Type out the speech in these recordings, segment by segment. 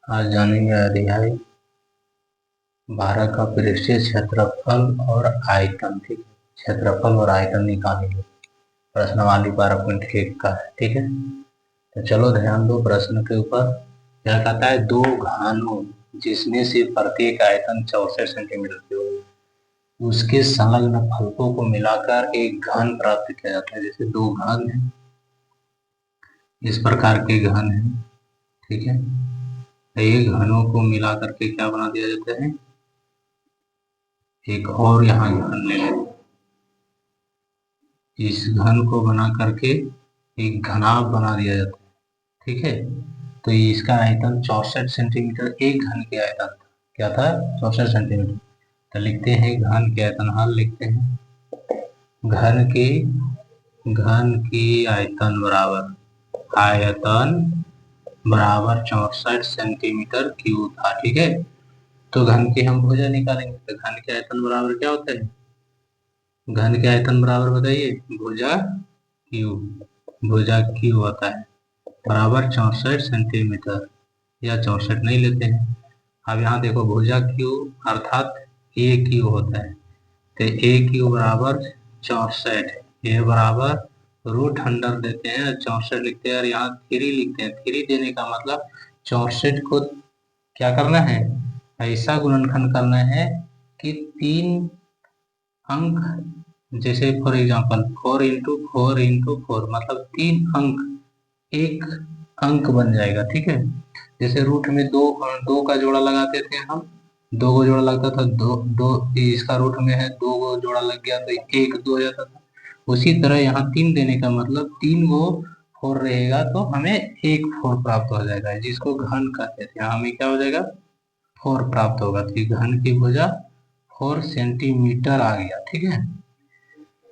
आज जानेंगे अध्याय 12 का पृष्ठीय क्षेत्रफल और आयतन। ठीक है, क्षेत्रफल और आयतन निकालेंगे। प्रश्नावली 12.1 का है। ठीक है, तो चलो ध्यान दो प्रश्न के ऊपर। क्या कहता है, दो घनों जिसमें से प्रत्येक आयतन 64 सेंटीमीटर की होगी, उसके संलग्न फलकों को मिलाकर एक घन प्राप्त किया जाता है। जैसे दो घन है, इस प्रकार के घन है। ठीक है, एक घनों को मिला करके क्या बना दिया जाता है, एक और यहाँ घन ले लेते हैं। इस घन को बना करके एक घनाभ बना दिया जाता है। ठीक है, तो इसका आयतन 64 सेंटीमीटर, एक घन के आयतन था। क्या था? 64 सेंटीमीटर। तो लिखते हैं घन के आयतन, हल लिखते हैं घन की आयतन बराबर 64 सेंटीमीटर क्यूब था। ठीक है, तो घन की हम भुजा निकालेंगे। तो घन के आयतन बराबर क्या होता है, घन के आयतन बराबर बताइए, भुजा क्यू होता है बराबर 64 सेंटीमीटर, या 64 नहीं लेते हैं। अब यहाँ देखो भुजा क्यू अर्थात ए क्यू होता है, तो ए क्यू बराबर 64, ए बराबर रूट अंडर देते हैं 64 लिखते हैं, और यहाँ 3 लिखते हैं। 3 देने का मतलब 64 को क्या करना है, ऐसा गुणनखंड करना है कि 3 अंक, जैसे फॉर एग्जाम्पल 4 इंटू 4 मतलब 3 अंक एक अंक बन जाएगा। ठीक है, जैसे रूट में दो का जोड़ा लगाते थे हम, 2 को जोड़ा लगता था, दो दो इसका रूट में है, 2 को जोड़ा लग गया तो 1 2 हो जाता था। उसी तरह यहाँ 3 देने का मतलब 3 को 4 रहेगा तो हमें एक 4 प्राप्त हो जाएगा, जिसको घन कहते थे। यहाँ हमें क्या हो जाएगा, 4 प्राप्त होगा। तो घन की भुजा 4 सेंटीमीटर आ गया। ठीक है,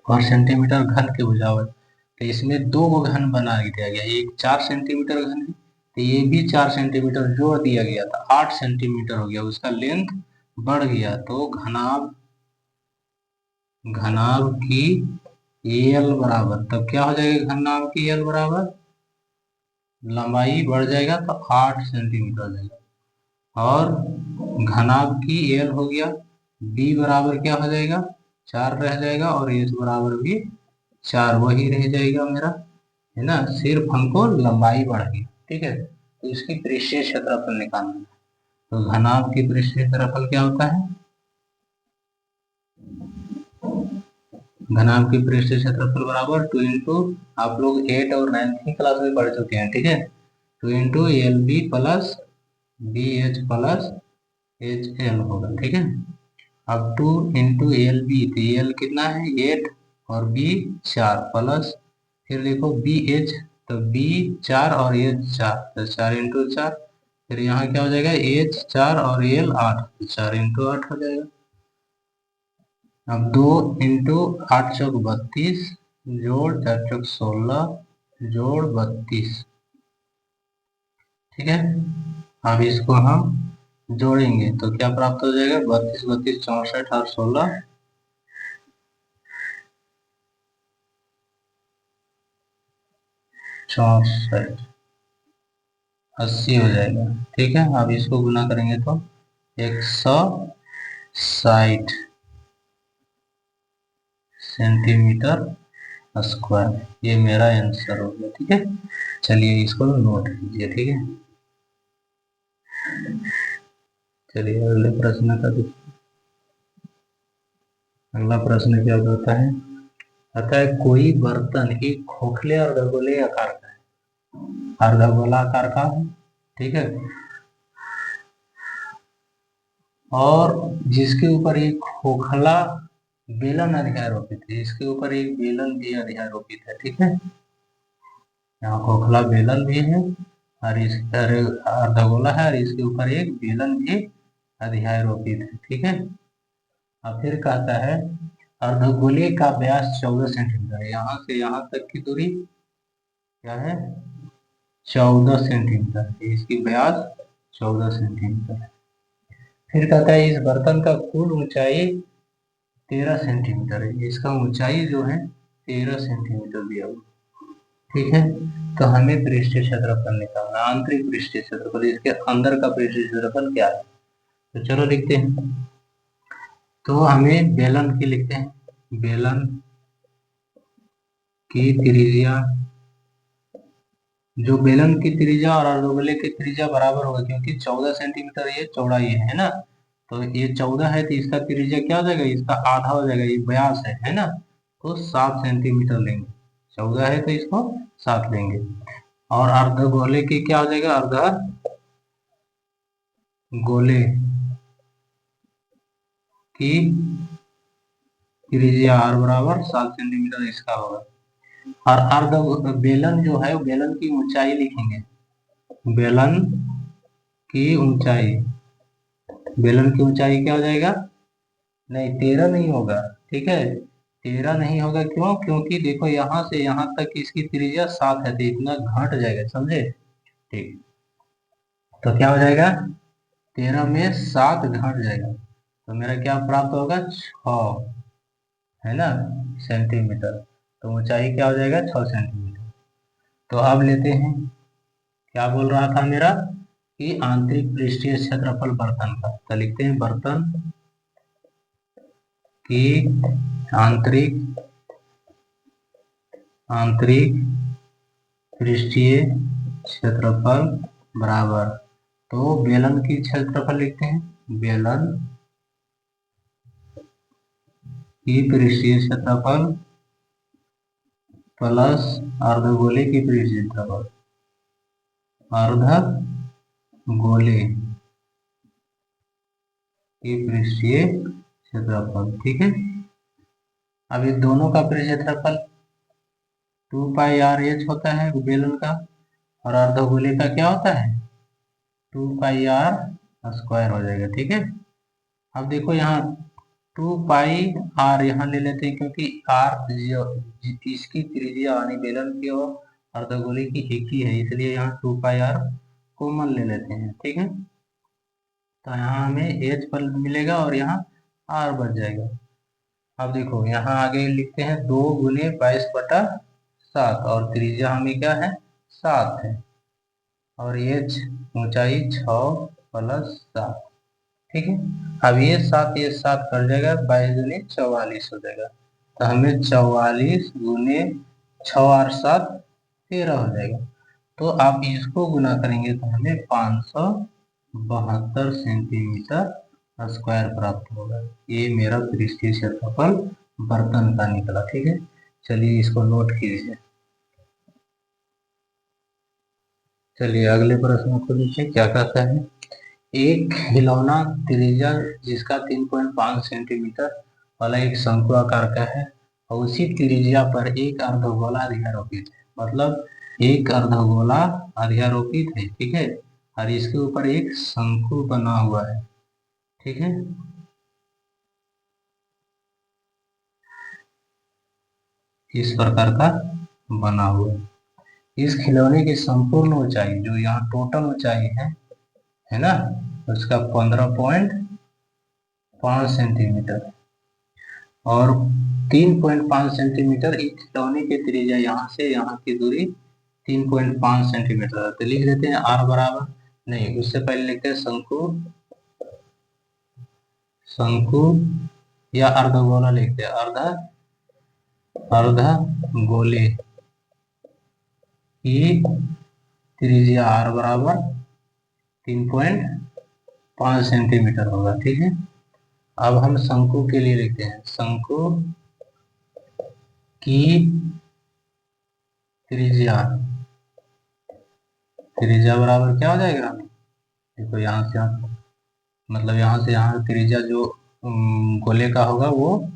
4 सेंटीमीटर घन की भुजा हुआ। तो इसमें 2 को घन बना दिया गया, एक 4 सेंटीमीटर घन है, तो ये भी 4 सेंटीमीटर जोड़ दिया गया था, 8 सेंटीमीटर हो गया, उसका लेंथ बढ़ गया। तो घनाभ की एल बराबर, तब क्या हो जाएगा, घनाभ की एल बराबर लंबाई बढ़ जाएगा तो 8 सेंटीमीटर हो जाएगा, और घनाभ की एल हो गया बी बराबर क्या हो जाएगा, 4 रह जाएगा, और एच बराबर भी 4 वही रह जाएगा मेरा, है ना। सिर्फ हमको लंबाई बढ़ गई। ठीक है, तो इसकी पृष्ठीय क्षेत्रफल निकालना है। तो घनाभ की पृष्ठीय क्षेत्रफल क्या होता है, घनाभ की पृष्ठीय क्षेत्रफल बराबर 2 इंटू, आप लोग 8 और 9th क्लास में पढ़ चुके हैं। ठीक है, 2 into L B plus B H plus H L होगा। ठीक है, अब 2 इंटू एल बी, तो एल कितना है 8 और बी 4 प्लस, फिर देखो बी एच, तो बी 4 और एच 4, तो 4 इंटू 4, फिर यहाँ क्या हो जाएगा एच 4 और एल 8, तो 4 इंटू 8 हो जाएगा। अब 2 इंटू 8 चौक 32 जोड़ 4 चौक 16 जोड़ 32। ठीक है, अब इसको हम जोड़ेंगे तो क्या प्राप्त हो जाएगा, 32 32 64 और 16 64 80 हो जाएगा। ठीक है, अब इसको गुना करेंगे तो 160 सेंटीमीटर स्क्वायर, ये मेरा आंसर हो गया। ठीक है, चलिए इसको नोट कीजिए। ठीक है, चलिए अगले प्रश्न का देखिए। अगला प्रश्न क्या कहता है, कहता है कोई बर्तन एक खोखले और अर्धगोले आकार का है, अर्धगोला आकार का है। ठीक है, और जिसके ऊपर एक खोखला बेलन अध्यारोपित है, इसके ऊपर एक बेलन भी अध्यारोपित है। ठीक है, यहाँ खोखला बेलन भी है, और इस अर्धगोला है, और इसके ऊपर एक बेलन भी अध्यारोपित है। ठीक है, अब फिर कहता है अर्धगोले का व्यास 14 सेंटीमीटर है, यहाँ से यहाँ तक की दूरी क्या है, 14 सेंटीमीटर है, इसकी व्यास 14 सेंटीमीटर है। फिर कहता है इस बर्तन का कुल ऊंचाई 13 सेंटीमीटर है, इसका ऊंचाई जो है 13 सेंटीमीटर दिया हुआ। ठीक है। तो हमें पृष्ठीय क्षेत्रफल निकालना, आंतरिक पृष्ठीय क्षेत्रफल, इसके अंदर का पृष्ठीय क्षेत्रफल क्या है। तो चलो लिखते हैं। तो हमें बेलन की लिखते हैं, बेलन की त्रिज्या, जो बेलन की त्रिज्या और अर्धगोले की त्रिज्या बराबर होगा, क्योंकि 14 सेंटीमीटर ये चौड़ाई है ना। तो ये 14 है तो इसका त्रिज्या क्या हो जाएगा, इसका आधा हो जाएगा, ये व्यास है ना। तो 7 सेंटीमीटर लेंगे, 14 है तो इसको 7 लेंगे। और अर्धगोले की क्या हो जाएगा, अर्धगोले की त्रिज्या r बराबर 7 सेंटीमीटर इसका होगा। और अर्ध बेलन जो है, बेलन की ऊंचाई लिखेंगे, बेलन की ऊंचाई, बेलन की ऊंचाई क्या हो जाएगा, नहीं 13 नहीं होगा, ठीक है। 13 नहीं होगा, क्यों, क्योंकि देखो यहाँ से यहाँ तक इसकी त्रिज्या 7 है तो इतना घट जाएगा, समझे। ठीक, तो क्या हो जाएगा, 13 में 7 घट जाएगा, तो मेरा क्या प्राप्त होगा, 6, है ना, सेंटीमीटर। तो ऊंचाई क्या हो जाएगा, 6 सेंटीमीटर। तो अब लेते हैं, क्या बोल रहा था मेरा, कि आंतरिक पृष्ठीय क्षेत्रफल बर्तन का। तो लिखते हैं बर्तन की आंतरिक आंतरिक पृष्ठीय क्षेत्रफल बराबर, तो बेलन की क्षेत्रफल लिखते हैं, बेलन की पृष्ठीय क्षेत्रफल प्लस अर्धगोले की पृष्ठीय क्षेत्रफल, अर्धगोले की पृष्ठीय क्षेत्रफल, ठीक है। अब ये दोनों का पृष्ठीय क्षेत्रफल 2πr h होता है बेलन का, और अर्धगोले का क्या होता है, 2πr² हो जाएगा, ठीक है। अब देखो यहाँ 2πr यहाँ ले लेते हैं, क्योंकि r इसकी त्रिज्या यानी बेलन की और अर्धगोले की एक ही है, इसलिए यहाँ 2πr कॉमन ले लेते हैं, ठीक है। तो यहाँ हमें h पर मिलेगा और यहाँ r बच जाएगा। अब देखो यहाँ आगे लिखते हैं 2 गुने 22/7, और त्रिज्या हमें क्या है, 7 है, और h ऊंचाई 6 + 7, ठीक है। अब ये 7 कट जाएगा, 22 दूनी 44 हो जाएगा। तो हमें 44 गुने 6 और 7 13 हो जाएगा। तो आप इसको गुना करेंगे तो हमें 572 सेंटीमीटर स्क्वायर प्राप्त होगा। ये मेरा पृष्ठीय क्षेत्रफल बर्तन का निकला, ठीक है। चलिए इसको नोट कीजिए। चलिए अगले प्रश्न को देखिए क्या कहता है। एक खिलौना त्रिज्या जिसका 3.5 सेंटीमीटर वाला एक शंकु आकार का है, और उसी त्रिज्या पर एक अर्धगोला अध्यारोपित है, मतलब एक अर्धगोला अध्यारोपित है, ठीक है, और इसके ऊपर एक शंकु बना हुआ है, ठीक है। इस प्रकार का बना हुआ है। इस खिलौने की संपूर्ण ऊंचाई, जो यहाँ टोटल ऊंचाई है ना, उसका 15.5 सेंटीमीटर, और 3.5 सेंटीमीटर इस खिलौने की त्रिज्या यहाँ से यहाँ की दूरी 3.5 सेंटीमीटर है। तो लिख देते हैं r बराबर, नहीं उससे पहले लिखते हैं शंकु या अर्धगोला लिखते हैं, अर्धगोले की त्रिज्या r बराबर 3.5 सेंटीमीटर होगा, ठीक है। अब हम शंकु के लिए लिखते हैं, शंकु की त्रिज्या बराबर क्या हो जाएगा, देखो यहाँ से यहाँ, मतलब यहाँ से यहाँ त्रिज्या जो गोले का होगा वो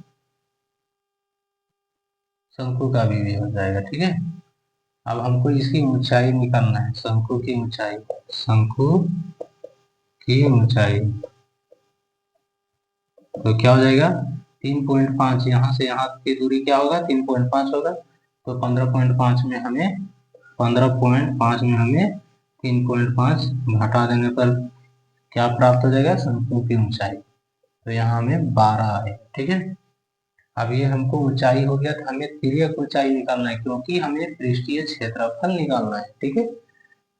शंकु का भी हो जाएगा, ठीक है। अब हमको इसकी ऊंचाई निकालना है, शंकु की ऊंचाई, शंकु की ऊंचाई तो क्या हो जाएगा, 3.5, यहाँ से यहाँ की दूरी क्या होगा, 3.5 होगा। तो 15.5 में हमें 3.5 घटा देने पर क्या प्राप्त हो जाएगा, शंकु की ऊंचाई। तो यहाँ हमें 12 आए, ठीक है। अब ये हमको ऊंचाई हो गया, तो हमें तिर्यक ऊंचाई निकालना है, क्योंकि हमें पृष्ठीय क्षेत्रफल निकालना है। ठीक है,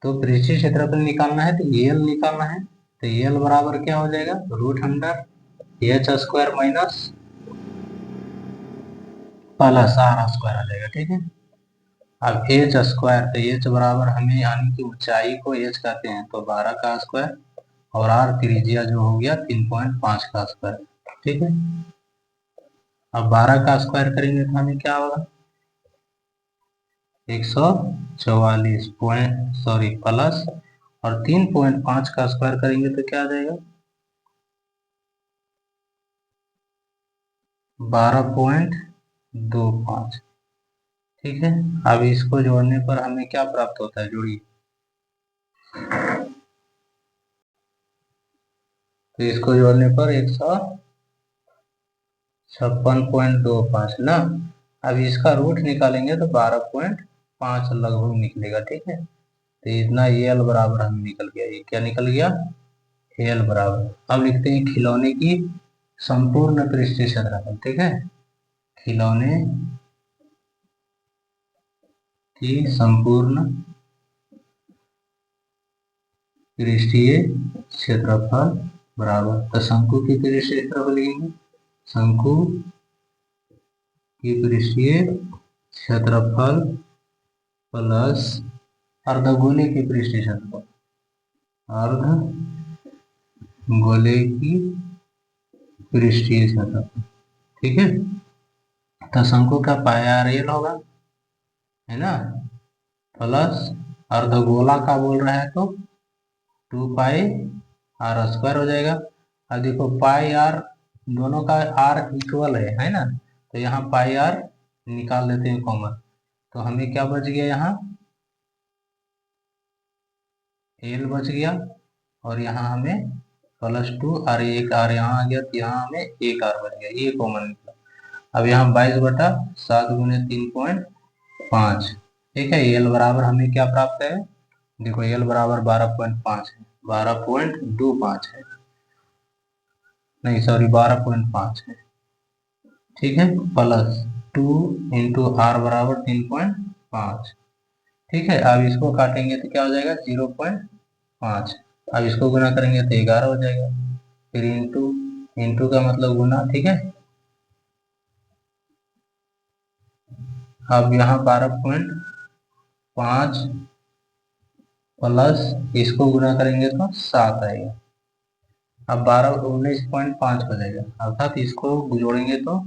तो पृष्ठीय क्षेत्रफल निकालना है तो एल निकालना है। तो एल बराबर क्या हो जाएगा, √under H square minus plus R square आ जाएगा। ठीक है, अब एच स्क्वायर, तो एच बराबर हमें यानी कि ऊंचाई को एच कहते हैं, तो 12 का स्क्वायर, और आर त्रिज्या जो हो गया 3.5 का स्क्वायर। ठीक है, अब 12 का स्क्वायर करेंगे तो हमें क्या होगा, 144 पॉइंट सॉरी प्लस, और 3.5 का स्क्वायर करेंगे तो क्या आ जाएगा, 12.25। ठीक है, अब इसको जोड़ने पर हमें क्या प्राप्त होता है, जोड़िए, तो इसको जोड़ने पर 156.25 ना। अब इसका रूट निकालेंगे तो 12.5 लगभग निकलेगा। ठीक है, तो इतना एल बराबर हमें निकल गया, ये क्या निकल गया, एल बराबर। अब लिखते हैं खिलौने की संपूर्ण पृष्ठीय क्षेत्रफल। ठीक है, खिलौने की संपूर्ण पृष्ठीय क्षेत्रफल बराबर, तो शंकु की पृष्ठीय क्षेत्रफल लिखेंगे, शंकु की पृष्ठीय क्षेत्रफल प्लस अर्धगोले की पृष्ठीय क्षेत्रफल, अर्धगोले की पृष्ठीय क्षेत्रफल। ठीक है, तो शंकु का पाया आर एल होगा, है ना, प्लस अर्धगोला का बोल रहा है तो 2 पाई आर स्क्वायर हो जाएगा। अब देखो पाई आर, दोनों का आर इक्वल है ना, तो यहाँ पाई आर निकाल लेते हैं कॉमन, तो हमें क्या बच गया, यहाँ एल बच गया, और यहाँ हमें +2 और एक आर यहाँ आ गया, तो यहाँ हमें एक आर बच गया, ये कॉमन निकला। अब यहाँ 22/7 गुने 3.5। ठीक है, एल बराबर हमें क्या प्राप्त है, देखो एल बराबर 12.5 है, 12.25 है, नहीं सॉरी 12.5 है। ठीक है, +2 इंटू आर बराबर 3.5। ठीक है, अब इसको काटेंगे तो क्या हो जाएगा, 0.5। अब इसको गुना करेंगे तो 11 हो जाएगा, फिर इंटू, इंटू का मतलब गुना। ठीक है, अब यहाँ 12.5 प्लस इसको गुना करेंगे तो 7 आएगा। अब 19.5 हो जाएगा, अर्थात इसको जोड़ेंगे तो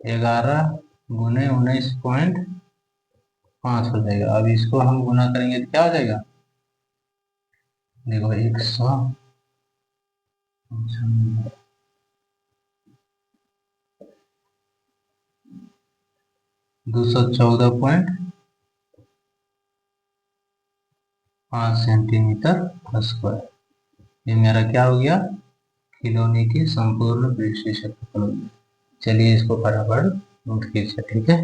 11 गुने 19.5 हो जाएगा। अब इसको हम गुना करेंगे तो क्या हो जाएगा, देखो 214.5 सेंटीमीटर स्क्वायर। ये मेरा क्या हो गया, खिलौने की संपूर्ण पृष्ठीय क्षेत्रफल। चलिए इसको फटाफट नोट कीजिए। ठीक है।